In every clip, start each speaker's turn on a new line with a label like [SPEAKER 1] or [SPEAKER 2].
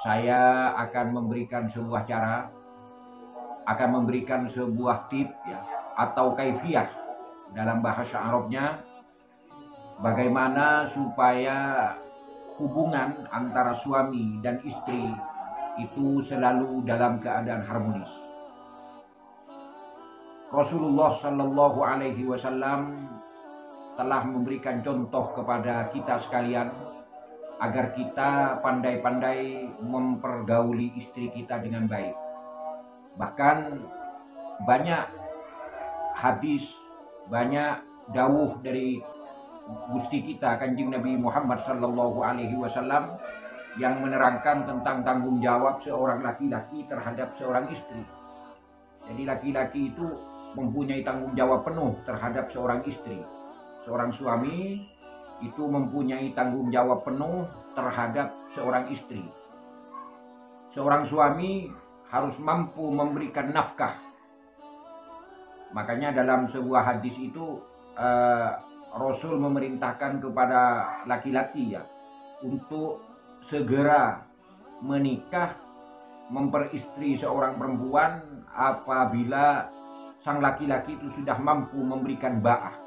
[SPEAKER 1] saya akan memberikan sebuah cara, akan memberikan sebuah tip ya, atau kaifiah dalam bahasa Arabnya, bagaimana supaya hubungan antara suami dan istri itu selalu dalam keadaan harmonis. Rasulullah Shallallahu Alaihi Wasallam telah memberikan contoh kepada kita sekalian agar kita pandai-pandai mempergauli istri kita dengan baik. Bahkan banyak hadis, banyak dawuh dari Gusti kita Kanjeng Nabi Muhammad Sallallahu Alaihi Wasallam yang menerangkan tentang tanggung jawab seorang laki-laki terhadap seorang istri. Jadi laki-laki itu mempunyai tanggung jawab penuh terhadap seorang istri. Seorang suami itu mempunyai tanggung jawab penuh terhadap seorang istri. Seorang suami harus mampu memberikan nafkah. Makanya dalam sebuah hadis itu Rasul memerintahkan kepada laki-laki ya untuk segera menikah, memperistri seorang perempuan apabila sang laki-laki itu sudah mampu memberikan ba'ah.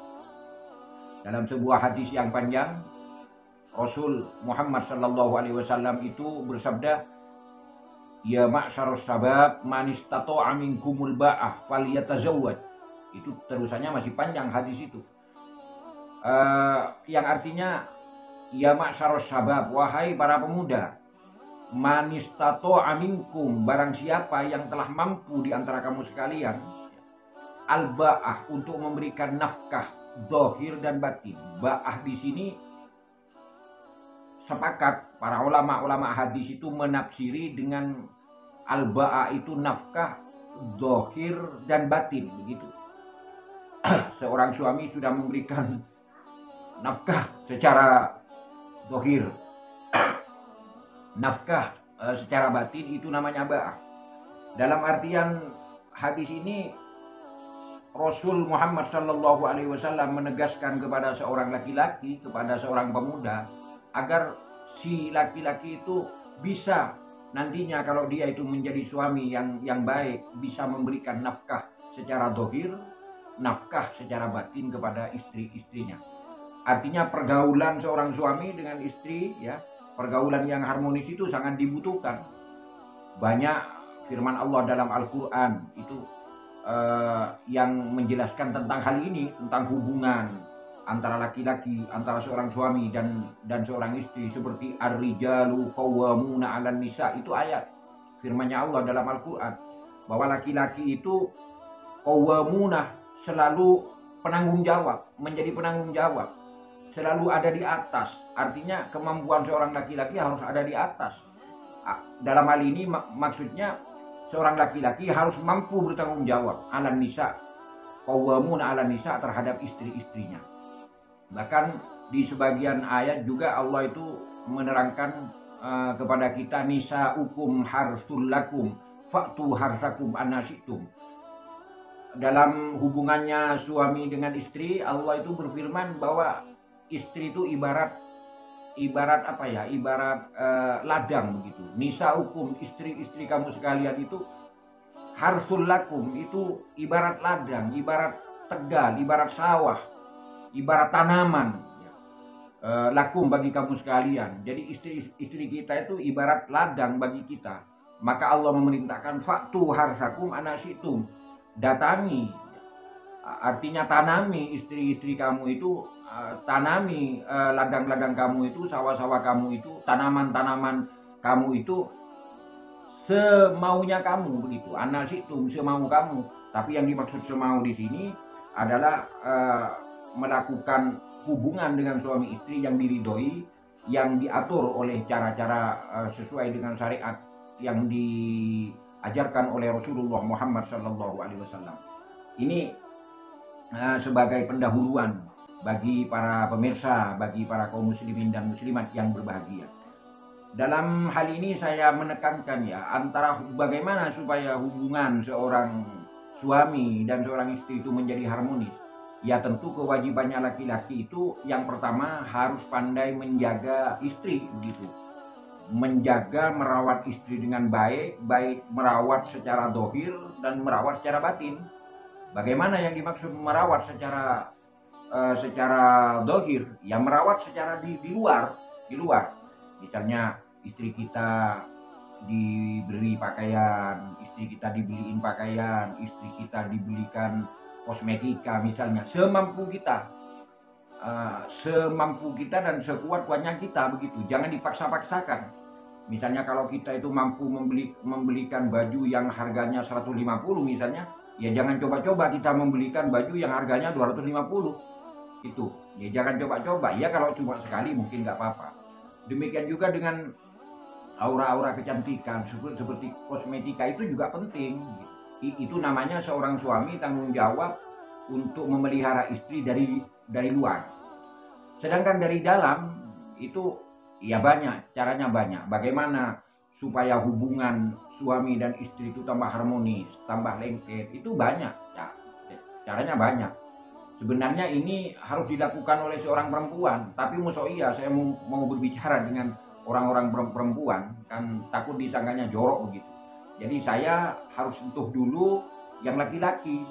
[SPEAKER 1] Dalam sebuah hadis yang panjang, Rasul Muhammad Sallallahu Alaihi Wasallam itu bersabda, "Ya ma'syarus sabab, man istata'a minkumul ba'ah falyatazawwaj." Itu terusannya masih panjang hadis itu. Yang artinya, ya ma'syarus sabab, wahai para pemuda, man istata'a minkum, barang siapa yang telah mampu di antara kamu sekalian, al-ba'ah, untuk memberikan nafkah zahir dan batin. Ba'ah di sini sepakat para ulama hadis itu menafsiri dengan al-ba'ah itu nafkah zahir dan batin, begitu. Seorang suami sudah memberikan nafkah secara zahir, nafkah secara batin, itu namanya ba'ah. Dalam artian hadis ini, Rasul Muhammad Sallallahu Alaihi Wasallam menegaskan kepada seorang laki-laki, kepada seorang pemuda, agar si laki-laki itu bisa nantinya kalau dia itu menjadi suami yang baik, bisa memberikan nafkah secara zahir, nafkah secara batin kepada istri-istrinya. Artinya pergaulan seorang suami dengan istri ya, pergaulan yang harmonis itu sangat dibutuhkan. Banyak firman Allah dalam Al-Quran itu yang menjelaskan tentang hal ini, tentang hubungan antara laki-laki, antara seorang suami dan seorang istri, seperti ar-rijalu qawwamuna 'alan nisa. Itu ayat firman-Nya Allah dalam Al-Quran, bahwa laki-laki itu qawwamuna, selalu penanggung jawab, menjadi penanggung jawab, selalu ada di atas. Artinya kemampuan seorang laki-laki harus ada di atas. Dalam hal ini maksudnya seorang laki-laki harus mampu bertanggung jawab 'alan nisa, qawwamuna 'alan nisa, terhadap istri-istrinya. Bahkan di sebagian ayat juga Allah itu menerangkan kepada kita, nisa'ukum harsul lakum fa'tu harsakum anasitum. Dalam hubungannya suami dengan istri, Allah itu berfirman bahwa istri itu ibarat apa ya, ibarat ladang begitu. Nisa'ukum, istri-istri kamu sekalian itu harsul lakum, itu ibarat ladang, ibarat tegal, ibarat sawah, ibarat tanaman, lakum, bagi kamu sekalian. Jadi istri kita itu ibarat ladang bagi kita. Maka Allah memerintahkan faktu harsakum anasitum, datangi, artinya tanami istri-istri kamu itu, tanami ladang-ladang kamu itu, sawah-sawah kamu itu, tanaman-tanaman kamu itu semaunya kamu, begitu. Anasitum, semau kamu. Tapi yang dimaksud semau di sini adalah melakukan hubungan dengan suami istri yang diridhoi, yang diatur oleh cara-cara sesuai dengan syariat yang diajarkan oleh Rasulullah Muhammad Sallallahu Alaihi Wasallam. Ini sebagai pendahuluan bagi para pemirsa, bagi para kaum muslimin dan muslimat yang berbahagia. Dalam hal ini saya menekankan ya, antara bagaimana supaya hubungan seorang suami dan seorang istri itu menjadi harmonis. Ya tentu kewajibannya laki-laki itu yang pertama harus pandai menjaga istri, begitu. menjaga, merawat istri dengan baik, baik merawat secara dohir dan merawat secara batin. Bagaimana yang dimaksud merawat secara dohir? Ya merawat secara di luar. Misalnya istri kita dibeli pakaian, istri kita dibeliin pakaian, istri kita dibelikan kosmetika misalnya, semampu kita. Semampu kita dan sekuat-kuatnya kita, begitu. Jangan dipaksa-paksakan. Misalnya kalau kita itu mampu membelikan baju yang harganya 150 misalnya, ya jangan coba-coba kita membelikan baju yang harganya 250. Itu ya jangan coba-coba. Ya kalau cuma sekali mungkin nggak apa-apa. Demikian juga dengan aura-aura kecantikan seperti kosmetika, itu juga penting. Itu namanya seorang suami tanggung jawab untuk memelihara istri dari luar. Sedangkan dari dalam itu ya banyak, caranya banyak. Bagaimana supaya hubungan suami dan istri itu tambah harmonis, tambah lengket, itu banyak ya. Caranya banyak. Sebenarnya ini harus dilakukan oleh seorang perempuan, tapi iya saya mau berbicara dengan orang-orang perempuan, kan takut disangkanya jorok begitu. Jadi saya harus sentuh dulu yang laki-laki,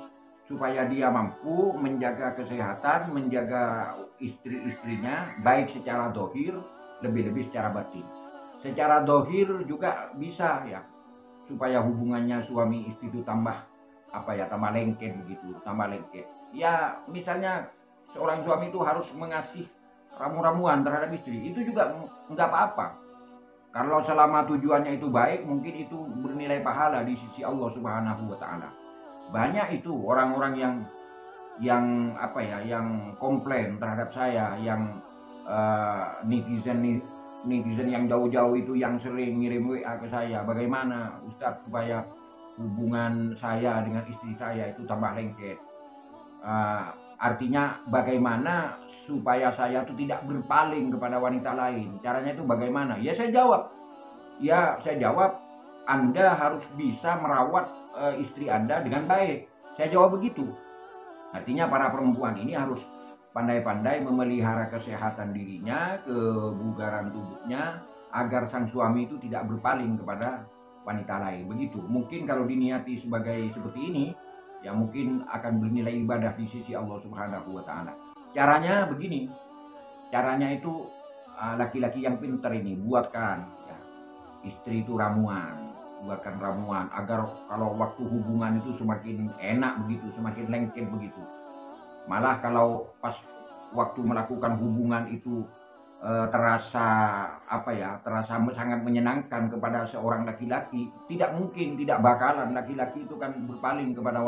[SPEAKER 1] supaya dia mampu menjaga kesehatan, menjaga istri-istrinya, baik secara dohir, lebih-lebih secara batin. Secara dohir juga bisa ya, supaya hubungannya suami istri itu tambah tambah lengket begitu, tambah lengket. Ya misalnya seorang suami itu harus mengasih ramu-ramuan terhadap istri, itu juga nggak apa-apa. Kalau selama tujuannya itu baik, mungkin itu bernilai pahala di sisi Allah Subhanahu wa Ta'ala. Banyak itu orang-orang yang komplain terhadap saya, yang netizen yang jauh-jauh itu yang sering ngirim WA ke saya, bagaimana Ustadz supaya hubungan saya dengan istri saya itu tambah lengket. Artinya bagaimana supaya saya itu tidak berpaling kepada wanita lain, caranya itu bagaimana? Ya saya jawab Anda harus bisa merawat istri Anda dengan baik. Saya jawab begitu. Artinya para perempuan ini harus pandai-pandai memelihara kesehatan dirinya, kebugaran tubuhnya, agar sang suami itu tidak berpaling kepada wanita lain. Begitu. Mungkin kalau diniati seperti ini, ya mungkin akan bernilai ibadah di sisi Allah Subhanahu wa Ta'ala. Caranya begini. Caranya itu laki-laki yang pintar ini buatkan ya, istri itu buatkan ramuan agar kalau waktu hubungan itu semakin enak begitu, semakin lengket begitu. Malah kalau pas waktu melakukan hubungan itu terasa sangat menyenangkan kepada seorang laki-laki, tidak bakalan laki-laki itu kan berpaling kepada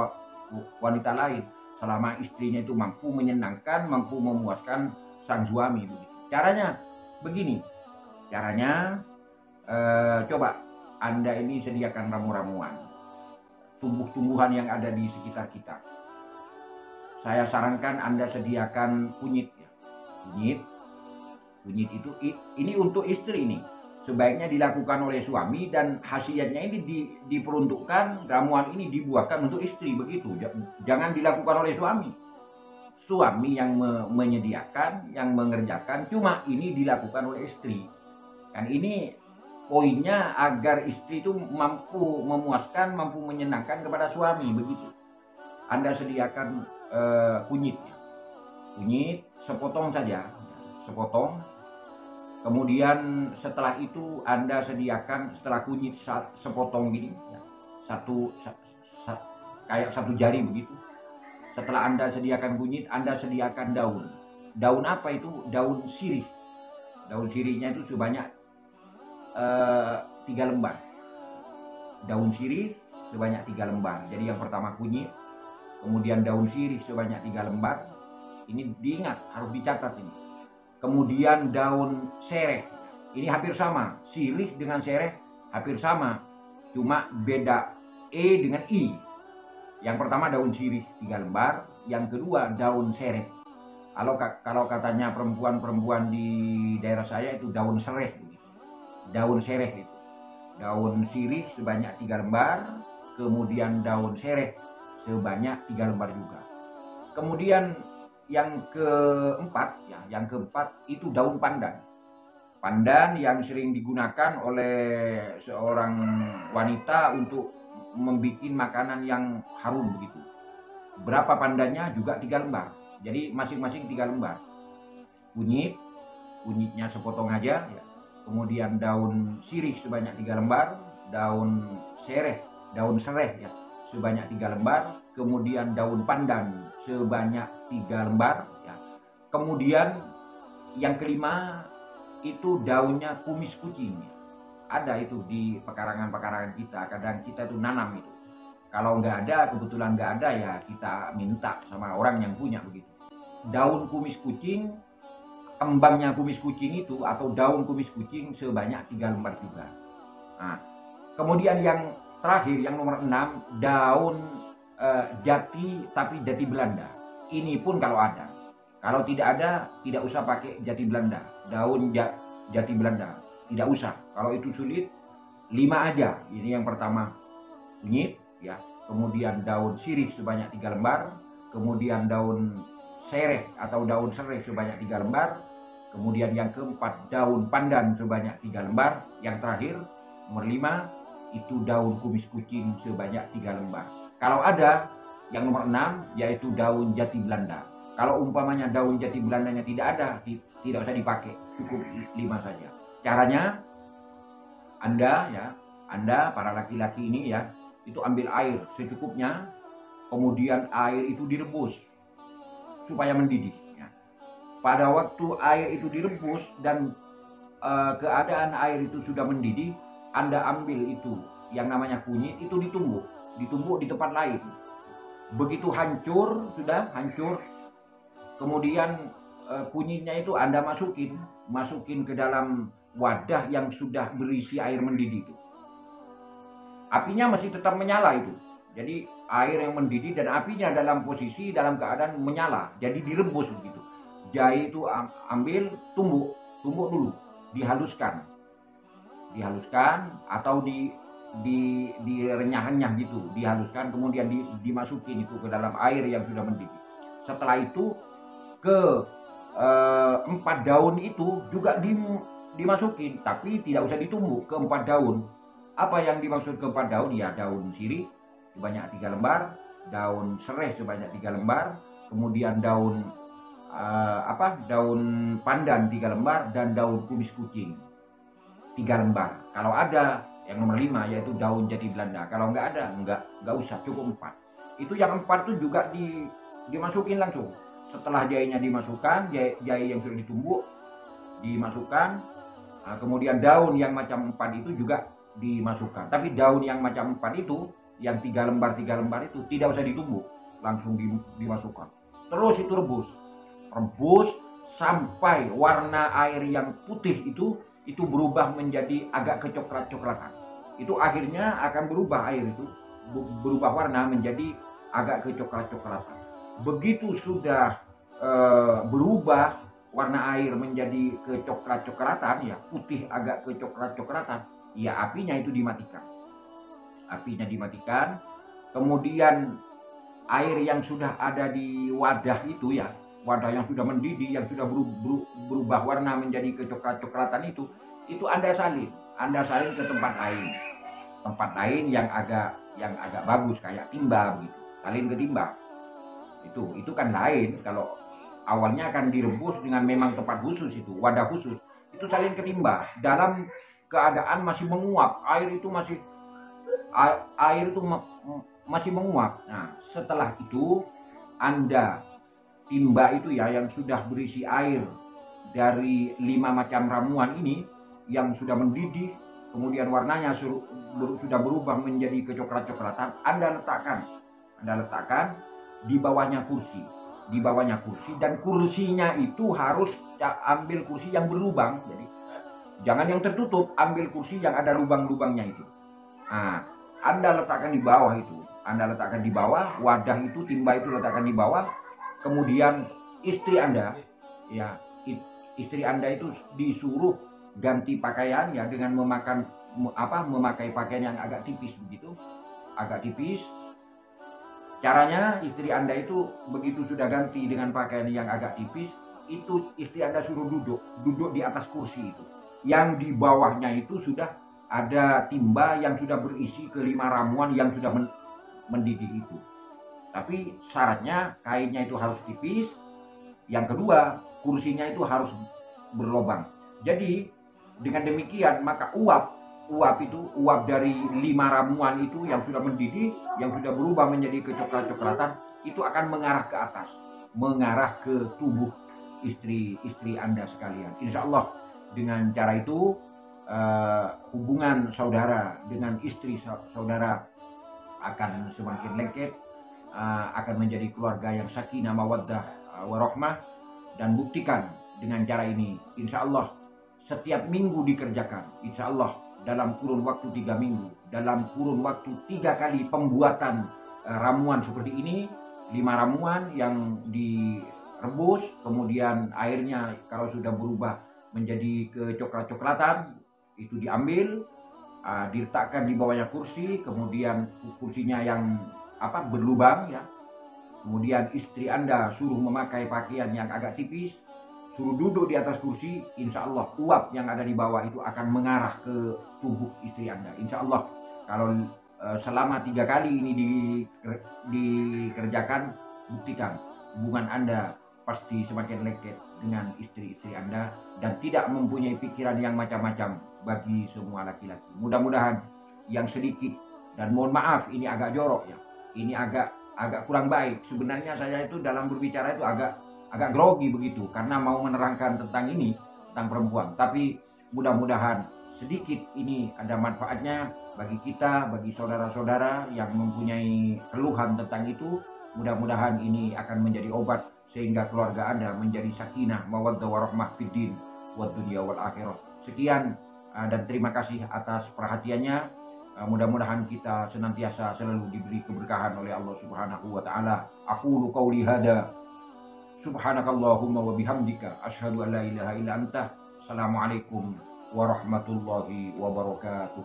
[SPEAKER 1] wanita lain selama istrinya itu mampu menyenangkan, mampu memuaskan sang suami begitu. Caranya begini. Coba Anda ini sediakan ramu-ramuan, tumbuh-tumbuhan yang ada di sekitar kita. Saya sarankan Anda sediakan kunyit ya. Kunyit itu ini untuk istri ini. Sebaiknya dilakukan oleh suami, dan khasiatnya ini diperuntukkan, ramuan ini dibuatkan untuk istri begitu. Jangan dilakukan oleh suami. Suami yang menyediakan, yang mengerjakan, cuma ini dilakukan oleh istri. Kan ini poinnya agar istri itu mampu memuaskan, mampu menyenangkan kepada suami begitu. Anda sediakan kunyit sepotong saja, kemudian setelah itu Anda sediakan, setelah kunyit sepotong gini ya, kayak satu jari begitu. Setelah Anda sediakan kunyit, Anda sediakan daun apa itu? Daun sirih. Daun sirihnya itu sebanyak 3 lembar. Daun sirih sebanyak 3 lembar. Jadi yang pertama kunyit, kemudian daun sirih sebanyak 3 lembar. Ini diingat, harus dicatat ini. Kemudian daun sereh. Ini hampir sama, sirih dengan sereh hampir sama, cuma beda E dengan I. Yang pertama daun sirih 3 lembar, yang kedua daun sereh. Kalau katanya perempuan di daerah saya itu daun sereh. Daun sereh itu. Daun sirih sebanyak 3 lembar, kemudian daun sereh sebanyak 3 lembar juga. Kemudian yang keempat itu daun pandan. Pandan yang sering digunakan oleh seorang wanita untuk membuat makanan yang harum begitu. Berapa pandannya juga 3 lembar. Jadi masing-masing 3 lembar. Kunyit, kunyitnya sepotong aja ya. Kemudian daun sirih sebanyak 3 lembar, daun sereh ya sebanyak 3 lembar, kemudian daun pandan sebanyak 3 lembar ya. Kemudian yang kelima itu daunnya kumis kucing. Ada itu di pekarangan-pekarangan kita, kadang kita itu nanam itu. Kalau nggak ada, kebetulan nggak ada ya kita minta sama orang yang punya begitu. Daun kumis kucing, kembangnya kumis kucing itu atau daun kumis kucing sebanyak 3 lembar juga. Nah, kemudian yang terakhir yang nomor 6 daun jati tapi jati Belanda. Ini pun kalau ada. Kalau tidak ada, tidak usah pakai jati Belanda, daun jati Belanda, tidak usah. Kalau itu sulit, 5 aja. Ini yang pertama kunyit, ya. Kemudian daun sirih sebanyak 3 lembar, kemudian daun sereh atau daun serai sebanyak 3 lembar, kemudian yang keempat daun pandan sebanyak 3 lembar, yang terakhir nomor 5 itu daun kumis kucing sebanyak 3 lembar. Kalau ada yang nomor 6 yaitu daun jati Belanda. Kalau umpamanya daun jati Belandanya tidak ada, tidak usah dipakai, cukup 5 saja. Caranya, Anda para laki-laki ini ya, itu ambil air secukupnya, kemudian air itu direbus supaya mendidih. Ya. Pada waktu air itu direbus dan keadaan air itu sudah mendidih, Anda ambil itu yang namanya kunyit itu ditumbuk di tempat lain. Begitu sudah hancur. Kemudian kunyitnya itu Anda masukin ke dalam wadah yang sudah berisi air mendidih itu. Apinya masih tetap menyala itu. Jadi air yang mendidih dan apinya dalam keadaan menyala. Jadi direbus begitu. Jahe itu ambil, tumbuk dulu, dihaluskan atau direnyah-renyah gitu, dihaluskan kemudian dimasukin itu ke dalam air yang sudah mendidih. Setelah itu ke 4 daun itu juga dimasukin, tapi tidak usah ditumbuk ke 4 daun. Apa yang dimaksud ke 4 daun? Ya daun sirih sebanyak 3 lembar, daun serai sebanyak 3 lembar, kemudian daun daun pandan 3 lembar dan daun kumis kucing 3 lembar. Kalau ada yang nomor 5 yaitu daun jati Belanda. Kalau nggak ada, nggak usah, cukup 4. Itu yang 4 itu juga dimasukin langsung. Setelah jahenya dimasukkan, jahe yang sudah ditumbuk dimasukkan, kemudian daun yang macam 4 itu juga dimasukkan. Tapi daun yang macam 4 itu, yang 3 lembar itu tidak usah ditumbuk, langsung dimasukkan. Terus itu rebus sampai warna air yang putih itu berubah menjadi agak kecoklat-coklatan. Itu akhirnya akan berubah air itu, berubah warna menjadi agak kecoklat-coklatan. Begitu sudah berubah warna air menjadi kecoklat-coklatan, ya putih agak kecoklat-coklatan, ya apinya itu dimatikan. Kemudian air yang sudah ada di wadah itu ya, wadah yang sudah mendidih, yang sudah berubah warna menjadi kecoklat-coklatan itu Anda salin ke tempat lain yang agak bagus kayak timba begitu, salin ke timba. Itu kan lain. Kalau awalnya akan direbus dengan memang tempat khusus, itu wadah khusus, itu salin ke timba dalam keadaan masih menguap, air itu masih menguap. Nah, setelah itu Anda timba itu ya yang sudah berisi air dari 5 macam ramuan ini yang sudah mendidih, kemudian warnanya sudah berubah menjadi kecoklat-coklatan, Anda letakkan di bawahnya kursi, dan kursinya itu harus ambil kursi yang berlubang. Jadi jangan yang tertutup, ambil kursi yang ada lubang-lubangnya itu. Nah, Anda letakkan di bawah, wadah itu, timba itu letakkan di bawah. Kemudian istri Anda itu disuruh ganti pakaian ya dengan memakai pakaian yang agak tipis begitu, Caranya istri Anda itu begitu sudah ganti dengan pakaian yang agak tipis, itu istri Anda suruh duduk di atas kursi itu. yang di bawahnya itu sudah ada timba yang sudah berisi ke 5 ramuan yang sudah mendidih itu. Tapi syaratnya kainnya itu harus tipis. Yang kedua, kursinya itu harus berlobang. Jadi dengan demikian maka uap dari 5 ramuan itu yang sudah mendidih, yang sudah berubah menjadi kecoklat-coklatan, itu akan mengarah ke atas, mengarah ke tubuh istri Anda sekalian. Insya Allah dengan cara itu hubungan saudara dengan istri saudara akan semakin lengket, akan menjadi keluarga yang sakinah mawaddah warahmah. Dan buktikan dengan cara ini, insya Allah setiap minggu dikerjakan, insya Allah dalam kurun waktu 3 minggu, dalam kurun waktu 3 kali pembuatan ramuan seperti ini, 5 ramuan yang direbus, kemudian airnya kalau sudah berubah menjadi kecoklat-coklatan, itu diambil, diletakkan di bawahnya kursi, kemudian kursinya yang berlubang ya. Kemudian istri Anda suruh memakai pakaian yang agak tipis, suruh duduk di atas kursi, insya Allah uap yang ada di bawah itu akan mengarah ke tubuh istri Anda. Insya Allah kalau selama 3 kali ini dikerjakan, buktikan hubungan Anda pasti semakin lengket dengan istri-istri Anda dan tidak mempunyai pikiran yang macam-macam bagi semua laki-laki. Mudah-mudahan yang sedikit, dan mohon maaf ini agak jorok ya, ini agak kurang baik. Sebenarnya saya itu dalam berbicara itu agak grogi begitu karena mau menerangkan tentang ini, tentang perempuan. Tapi mudah-mudahan sedikit ini ada manfaatnya bagi kita, bagi saudara-saudara yang mempunyai keluhan tentang itu. Mudah-mudahan ini akan menjadi obat sehingga keluarga Anda menjadi sakinah mawaddah warahmah fid din wad dunya wal akhirah. Sekian dan terima kasih atas perhatiannya. Mudah-mudahan kita senantiasa selalu diberi keberkahan oleh Allah Subhanahu wa taala. Aqulu qauli hada subhanakallahumma wa bihamdika asyhadu an la ilaha illa anta. Assalamualaikum warahmatullahi wabarakatuh.